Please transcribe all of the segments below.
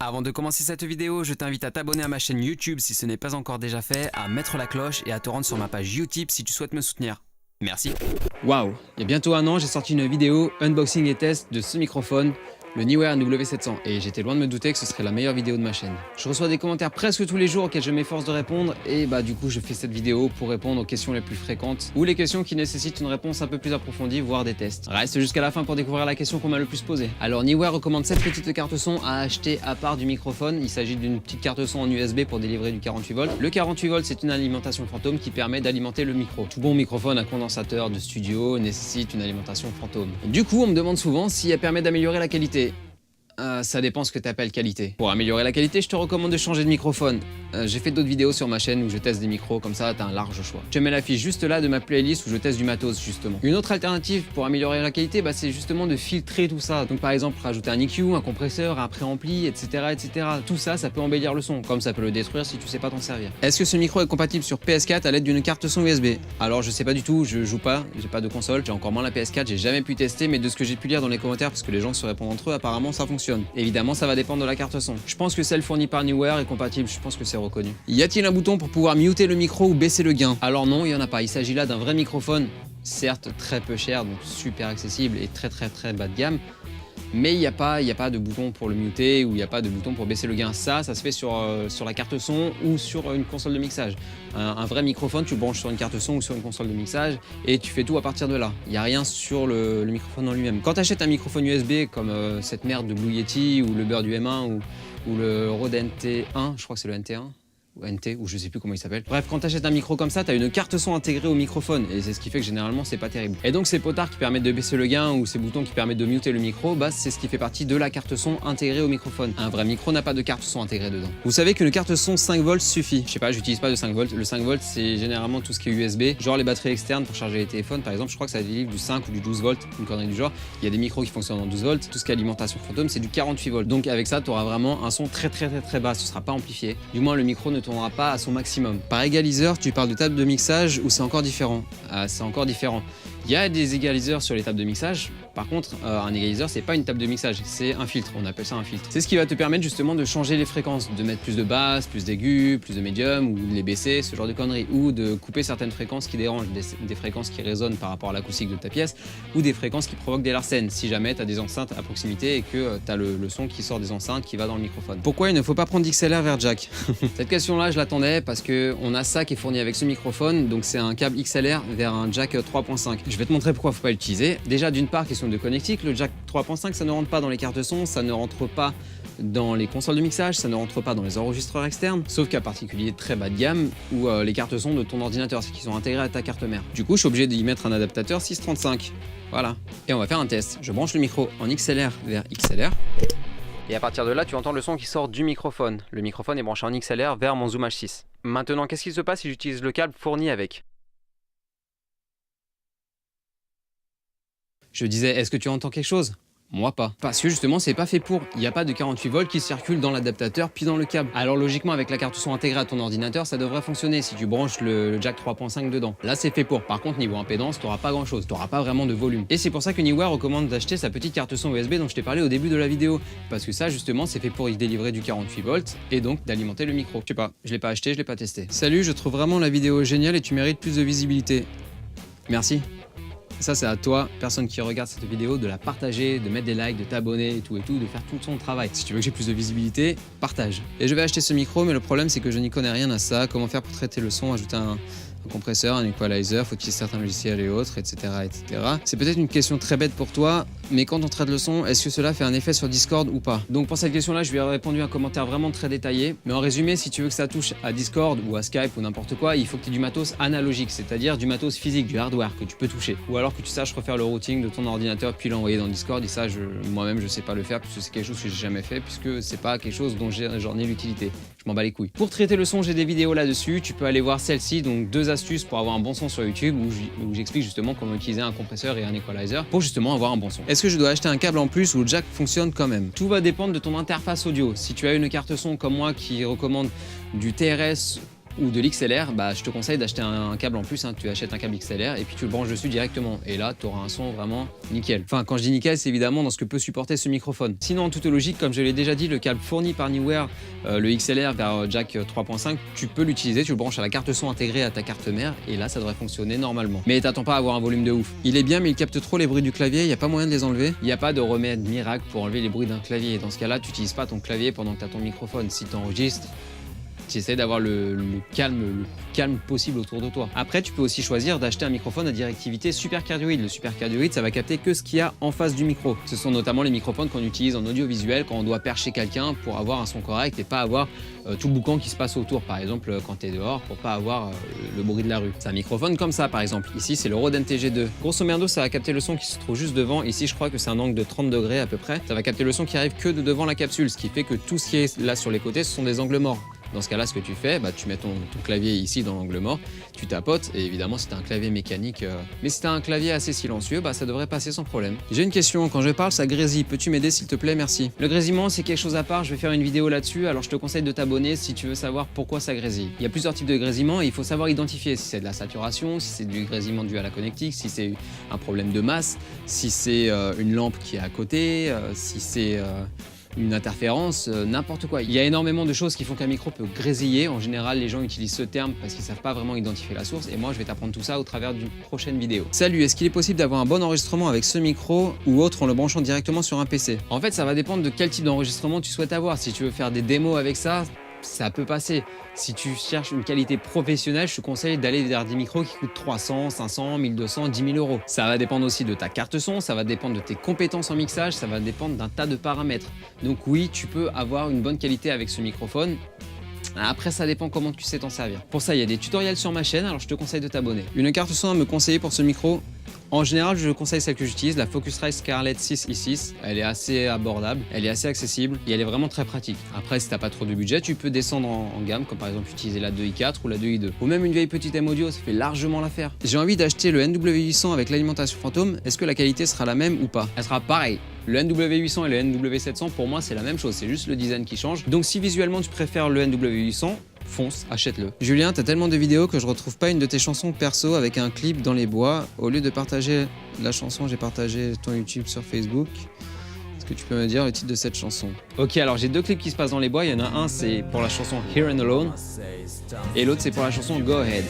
Avant de commencer cette vidéo, je t'invite à t'abonner à ma chaîne YouTube si ce n'est pas encore déjà fait, à mettre la cloche et à te rendre sur ma page Utip si tu souhaites me soutenir. Merci. Waouh, il y a bientôt un an, j'ai sorti une vidéo unboxing et test de ce microphone, le Neewer W700, et j'étais loin de me douter que ce serait la meilleure vidéo de ma chaîne. Je reçois des commentaires presque tous les jours auxquels je m'efforce de répondre, et du coup je fais cette vidéo pour répondre aux questions les plus fréquentes, ou les questions qui nécessitent une réponse un peu plus approfondie, voire des tests. Reste jusqu'à la fin pour découvrir la question qu'on m'a le plus posée. Alors Neewer recommande cette petite carte son à acheter à part du microphone. Il s'agit d'une petite carte son en USB pour délivrer du 48 volts. Le 48 volts, c'est une alimentation fantôme qui permet d'alimenter le micro. Tout bon microphone à condensateur de studio nécessite une alimentation fantôme. Du coup, on me demande souvent si elle permet d'améliorer la qualité. Ça dépend ce que tu appelles qualité. Pour améliorer la qualité, je te recommande de changer de microphone. J'ai fait d'autres vidéos sur ma chaîne où je teste des micros, comme ça t'as un large choix. Je te mets la fiche juste là de ma playlist où je teste du matos justement. Une autre alternative pour améliorer la qualité, c'est justement de filtrer tout ça. Donc par exemple, rajouter un EQ, un compresseur, un préampli, etc. Tout ça, ça peut embellir le son, comme ça peut le détruire si tu sais pas t'en servir. Est-ce que ce micro est compatible sur PS4 à l'aide d'une carte son USB? Alors je sais pas du tout, je joue pas, j'ai pas de console, j'ai encore moins la PS4, j'ai jamais pu tester, mais de ce que j'ai pu lire dans les commentaires, parce que les gens se répondent entre eux, apparemment ça fonctionne. Évidemment, ça va dépendre de la carte son. Je pense que celle fournie par Neewer est compatible, je pense que c'est reconnu. Y a-t-il un bouton pour pouvoir muter le micro ou baisser le gain? Alors non, il y en a pas. Il s'agit là d'un vrai microphone, certes très peu cher, donc super accessible et très bas de gamme. Mais il n'y a pas de bouton pour le muter ou il n'y a pas de bouton pour baisser le gain. Ça se fait sur la carte son ou sur une console de mixage. Un vrai microphone, tu le branches sur une carte son ou sur une console de mixage et tu fais tout à partir de là. Il n'y a rien sur le microphone en lui-même. Quand tu achètes un microphone USB comme cette merde de Blue Yeti ou le beurre du M1 ou le Rode NT1, je crois que c'est le NT1. Ou NT, ou je sais plus comment il s'appelle. Bref, quand tu achètes un micro comme ça, tu as une carte son intégrée au microphone et c'est ce qui fait que généralement c'est pas terrible. Et donc ces potards qui permettent de baisser le gain ou ces boutons qui permettent de muter le micro, c'est ce qui fait partie de la carte son intégrée au microphone. Un vrai micro n'a pas de carte son intégrée dedans. Vous savez qu'une carte son 5 volts suffit. Je sais pas, j'utilise pas de 5 volts. Le 5 volts c'est généralement tout ce qui est USB, genre les batteries externes pour charger les téléphones par exemple, je crois que ça délivre du 5 ou du 12 volts, une connerie du genre. Il y a des micros qui fonctionnent en 12 volts, tout ce qui est alimentation fantôme c'est du 48 volts. Donc avec ça, tu auras vraiment un son très bas, ce sera pas amplifié. Du moins le micro ne tournera pas à son maximum. Par égaliseur, tu parles de table de mixage ou c'est encore différent? C'est encore différent. Il y a des égaliseurs sur les tables de mixage. Par contre, un égaliseur, c'est pas une table de mixage, c'est un filtre. On appelle ça un filtre. C'est ce qui va te permettre justement de changer les fréquences, de mettre plus de basses, plus d'aigus, plus de médium, ou de les baisser, ce genre de conneries, ou de couper certaines fréquences qui dérangent, des fréquences qui résonnent par rapport à l'acoustique de ta pièce, ou des fréquences qui provoquent des larcènes, si jamais tu as des enceintes à proximité et que tu as le son qui sort des enceintes qui va dans le microphone. Pourquoi il ne faut pas prendre d'XLR vers jack? Cette question-là, je l'attendais parce que on a ça qui est fourni avec ce microphone, donc c'est un câble XLR vers un jack 3.5. Je vais te montrer pourquoi il ne faut pas l'utiliser. Déjà, d'une part, question de connectique, le jack 3.5, ça ne rentre pas dans les cartes son, ça ne rentre pas dans les consoles de mixage, ça ne rentre pas dans les enregistreurs externes, sauf qu'à particulier très bas de gamme ou les cartes son de ton ordinateur, c'est qui sont intégrées à ta carte mère. Du coup, je suis obligé d'y mettre un adaptateur 635. Voilà. Et on va faire un test. Je branche le micro en XLR vers XLR. Et à partir de là, tu entends le son qui sort du microphone. Le microphone est branché en XLR vers mon Zoom H6. Maintenant, qu'est-ce qui se passe si j'utilise le câble fourni avec? Je disais, est-ce que tu entends quelque chose? Moi pas. Parce que justement, c'est pas fait pour. Il n'y a pas de 48 volts qui circulent dans l'adaptateur puis dans le câble. Alors logiquement, avec la carte son intégrée à ton ordinateur, ça devrait fonctionner si tu branches le jack 3.5 dedans. Là, c'est fait pour. Par contre, niveau impédance, t'auras pas grand chose. T'auras pas vraiment de volume. Et c'est pour ça que Neewer recommande d'acheter sa petite carte son USB dont je t'ai parlé au début de la vidéo. Parce que ça, justement, c'est fait pour y délivrer du 48 volts et donc d'alimenter le micro. Je sais pas, je l'ai pas acheté, je l'ai pas testé. Salut, je trouve vraiment la vidéo géniale et tu mérites plus de visibilité. Merci. Ça, c'est à toi, personne qui regarde cette vidéo, de la partager, de mettre des likes, de t'abonner et tout, de faire tout son travail. Si tu veux que j'ai plus de visibilité, partage. Et je vais acheter ce micro, mais le problème, c'est que je n'y connais rien à ça. Comment faire pour traiter le son, ajouter un compresseur, un equalizer, faut utiliser certains logiciels et autres, etc. C'est peut-être une question très bête pour toi, mais quand on traite le son, est-ce que cela fait un effet sur Discord ou pas? Donc pour cette question-là, je lui ai répondu un commentaire vraiment très détaillé. Mais en résumé, si tu veux que ça touche à Discord ou à Skype ou n'importe quoi, il faut que tu aies du matos analogique, c'est-à-dire du matos physique, du hardware que tu peux toucher. Ou alors que tu saches refaire le routing de ton ordinateur puis l'envoyer dans Discord. Et ça, moi-même, je sais pas le faire puisque c'est quelque chose que j'ai jamais fait, puisque c'est pas quelque chose dont j'en ai l'utilité. Je m'en bats les couilles. Pour traiter le son, j'ai des vidéos là-dessus. Tu peux aller voir celle-ci, donc 2 astuces pour avoir un bon son sur YouTube où j'explique justement comment utiliser un compresseur et un equalizer pour justement avoir un bon son. Est-ce que je dois acheter un câble en plus ou le jack fonctionne quand même? Tout va dépendre de ton interface audio. Si tu as une carte son comme moi qui recommande du TRS ou de l'XLR, bah, je te conseille d'acheter un câble en plus, hein. Tu achètes un câble XLR et puis tu le branches dessus directement. Et là, tu auras un son vraiment nickel. Enfin, quand je dis nickel, c'est évidemment dans ce que peut supporter ce microphone. Sinon, en toute logique, comme je l'ai déjà dit, le câble fourni par Neewer, le XLR vers jack 3.5, tu peux l'utiliser, tu le branches à la carte son intégrée à ta carte mère et là, ça devrait fonctionner normalement. Mais t'attends pas à avoir un volume de ouf. Il est bien, mais il capte trop les bruits du clavier, il n'y a pas moyen de les enlever. Il n'y a pas de remède miracle pour enlever les bruits d'un clavier. Dans ce cas-là, tu n'utilises pas ton clavier pendant que tu as ton microphone. Si tu enregistres, tu essaies d'avoir le calme possible autour de toi. Après, tu peux aussi choisir d'acheter un microphone à directivité supercardioïde. Le supercardioïde, ça va capter que ce qu'il y a en face du micro. Ce sont notamment les microphones qu'on utilise en audiovisuel quand on doit percher quelqu'un pour avoir un son correct et pas avoir tout le boucan qui se passe autour. Par exemple, quand tu es dehors, pour pas avoir le bruit de la rue. C'est un microphone comme ça, par exemple. Ici, c'est le Rode NTG2. Grosso merdo, ça va capter le son qui se trouve juste devant. Ici, je crois que c'est un angle de 30 degrés à peu près. Ça va capter le son qui arrive que de devant la capsule, ce qui fait que tout ce qui est là sur les côtés, ce sont des angles morts. Dans ce cas-là, ce que tu fais, bah, tu mets ton clavier ici dans l'angle mort, tu tapotes et évidemment si tu as un clavier mécanique, mais si tu as un clavier assez silencieux, bah, ça devrait passer sans problème. J'ai une question, quand je parle ça grésille, peux-tu m'aider s'il te plaît, merci. Le grésillement c'est quelque chose à part, je vais faire une vidéo là-dessus, alors je te conseille de t'abonner si tu veux savoir pourquoi ça grésille. Il y a plusieurs types de grésillement et il faut savoir identifier si c'est de la saturation, si c'est du grésillement dû à la connectique, si c'est un problème de masse, si c'est une lampe qui est à côté, si c'est une interférence, n'importe quoi. Il y a énormément de choses qui font qu'un micro peut grésiller. En général, les gens utilisent ce terme parce qu'ils savent pas vraiment identifier la source et moi je vais t'apprendre tout ça au travers d'une prochaine vidéo. Salut, est-ce qu'il est possible d'avoir un bon enregistrement avec ce micro ou autre en le branchant directement sur un PC? En fait, ça va dépendre de quel type d'enregistrement tu souhaites avoir. Si tu veux faire des démos avec ça, ça peut passer. Si tu cherches une qualité professionnelle, je te conseille d'aller vers des micros qui coûtent 300, 500, 1200, 10 000 euros. Ça va dépendre aussi de ta carte son, ça va dépendre de tes compétences en mixage, ça va dépendre d'un tas de paramètres. Donc oui, tu peux avoir une bonne qualité avec ce microphone. Après, ça dépend comment tu sais t'en servir. Pour ça, il y a des tutoriels sur ma chaîne, alors je te conseille de t'abonner. Une carte son à me conseiller pour ce micro? En général, je conseille celle que j'utilise, la Focusrite Scarlett 6i6. Elle est assez abordable, elle est assez accessible et elle est vraiment très pratique. Après, si t'as pas trop de budget, tu peux descendre en gamme, comme par exemple utiliser la 2i4 ou la 2i2. Ou même une vieille petite M-Audio, ça fait largement l'affaire. J'ai envie d'acheter le NW800 avec l'alimentation fantôme. Est-ce que la qualité sera la même ou pas? Elle sera pareille. Le NW800 et le NW700, pour moi, c'est la même chose, c'est juste le design qui change. Donc si visuellement tu préfères le NW800, fonce, achète-le. Julien, t'as tellement de vidéos que je retrouve pas une de tes chansons perso avec un clip dans les bois. Au lieu de partager la chanson, j'ai partagé ton YouTube sur Facebook. Est-ce que tu peux me dire le titre de cette chanson? Ok, alors j'ai deux clips qui se passent dans les bois. Il y en a un, c'est pour la chanson Here and Alone. Et l'autre, c'est pour la chanson Go Ahead.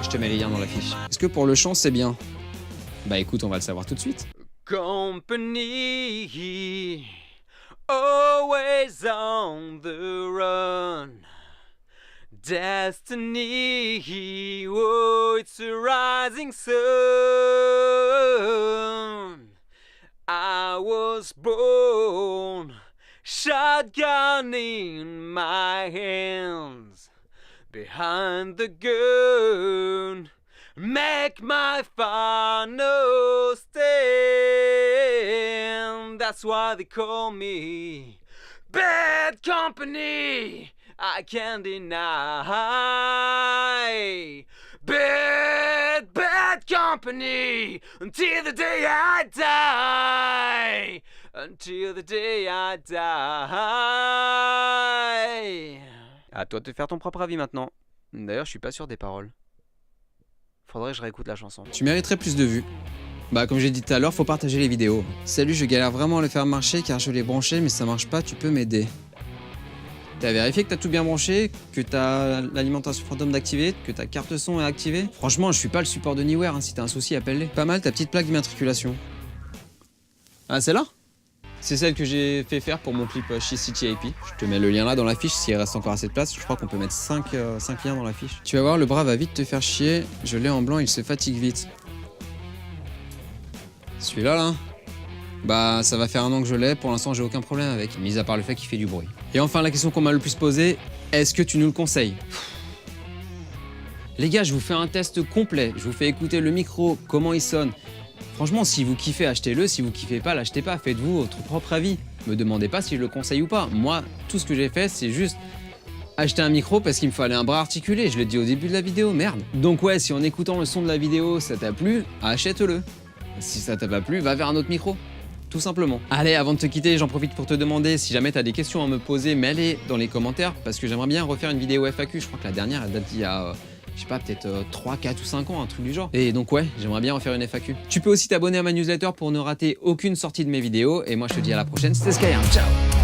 Je te mets les liens dans la fiche. Est-ce que pour le chant, c'est bien? Bah écoute, on va le savoir tout de suite. Company, always on the run. Destiny, oh, it's a rising sun. I was born, shotgun in my hands, behind the gun. Make my final stand. That's why they call me Bad Company. I can't deny. Bad Company. Until the day I die. Until the day I die. À toi de te faire ton propre avis maintenant. D'ailleurs, je suis pas sûr des paroles. Faudrait que je réécoute la chanson. Tu mériterais plus de vues. Bah comme j'ai dit tout à l'heure, faut partager les vidéos. Salut, je galère vraiment à le faire marcher car je l'ai branché mais ça marche pas, tu peux m'aider. T'as vérifié que t'as tout bien branché, que t'as l'alimentation fantôme d'activer, que ta carte son est activée? Franchement, je suis pas le support de Neewer, hein. Si t'as un souci, appelle-les. Pas mal ta petite plaque d'immatriculation. Ah, c'est là? C'est celle que j'ai fait faire pour mon clip chez City IP. Je te mets le lien là dans la fiche s'il reste encore assez de place. Je crois qu'on peut mettre 5 liens dans la fiche. Tu vas voir, le bras va vite te faire chier. Je l'ai en blanc, il se fatigue vite. Celui-là là, bah ça va faire un an que je l'ai. Pour l'instant, j'ai aucun problème avec, mis à part le fait qu'il fait du bruit. Et enfin, la question qu'on m'a le plus posée, est-ce que tu nous le conseilles? Les gars, je vous fais un test complet. Je vous fais écouter le micro, comment il sonne. Franchement, si vous kiffez, achetez-le. Si vous kiffez pas, l'achetez pas. Faites-vous votre propre avis. Me demandez pas si je le conseille ou pas. Moi, tout ce que j'ai fait, c'est juste acheter un micro parce qu'il me fallait un bras articulé. Je l'ai dit au début de la vidéo, merde. Donc ouais, si en écoutant le son de la vidéo, ça t'a plu, achète-le. Si ça t'a pas plu, va vers un autre micro. tout simplement. Allez, avant de te quitter, j'en profite pour te demander si jamais tu as des questions à me poser, mets-les dans les commentaires parce que j'aimerais bien refaire une vidéo FAQ. Je crois que la dernière, elle date d'il y a... je sais pas, peut-être 3, 4 ou 5 ans, un truc du genre. Et donc ouais, j'aimerais bien refaire une FAQ. Tu peux aussi t'abonner à ma newsletter pour ne rater aucune sortie de mes vidéos. Et moi, je te dis à la prochaine, c'était Sky, hein. Ciao!